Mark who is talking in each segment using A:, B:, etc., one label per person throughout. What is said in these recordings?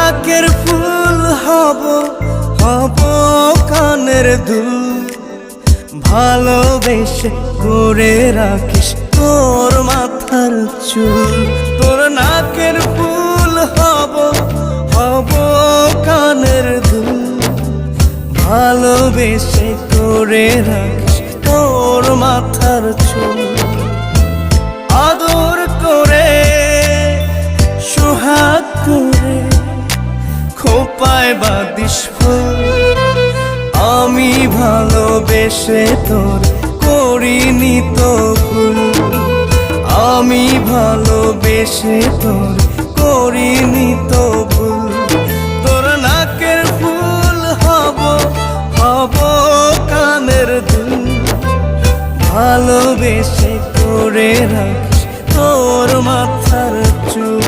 A: নাকের ফুল হব হব কানের দুল, ভালোবেসে করে রাখিস তোর মাথার চুল। তোর নাকের ফুল হব হব কানের দুল, ভালোবেসে করে রাখিস তোর মাথার চুল। আদর করে সোহাগ করে খোপায় বাঁধিস ফুল, আমি ভালোবেসে তোর করিনি তো ভুল। আমি ভালোবেসে তোর করিনি তো ভুল। তোর নাকের ফুল হব হব কানের দুল, ভালোবেসে করে রাখিস তোর মাথার চুল।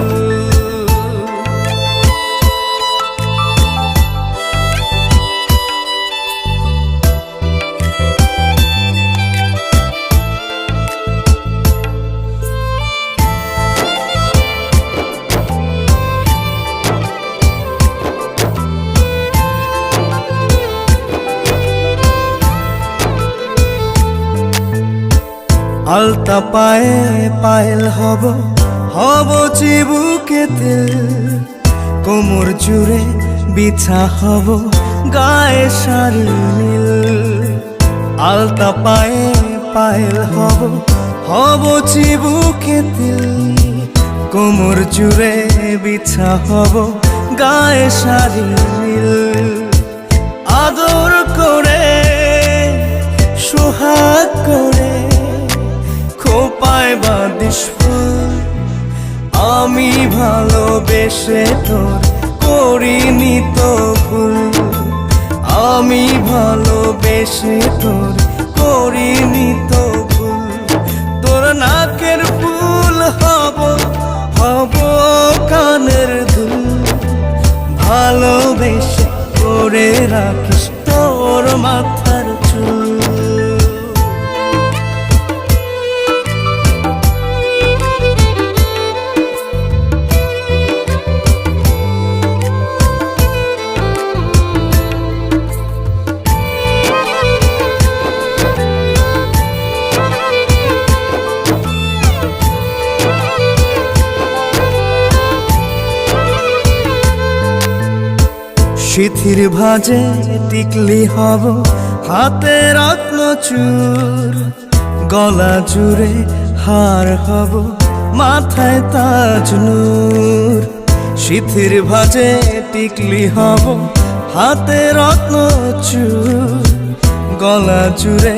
A: আলতা পায়ে পায়েল হব হব চিবুকে তেল, কোমর জুড়ে বিছা হব গায়ে শাড়ি নীল। আলতা পায়ে পায়েল হব হব চিবুকে তেল, কোমর জুড়ে বিছা হব গায়ে শাড়ি নীল। আদর করে সোহাগ করে খোপায় বাঁধিস ফুল, আমি ভালোবেসে তোর করিনি তো ভুল। আমি ভালোবেসে তোর করিনি তো ভুল। তোর নাকের ফুল হব হব কানের দুল, ভালোবেসে করে রাখিস তোর মাথার চুল। সিথির ভাজে টিকলি হব হাতে রত্ন চূর, গলা জুড়ে হার হব মাথায় তাজ নূর। সিথির ভাজে টিকলি হব হাতে রত্ন চূর, গলা জুড়ে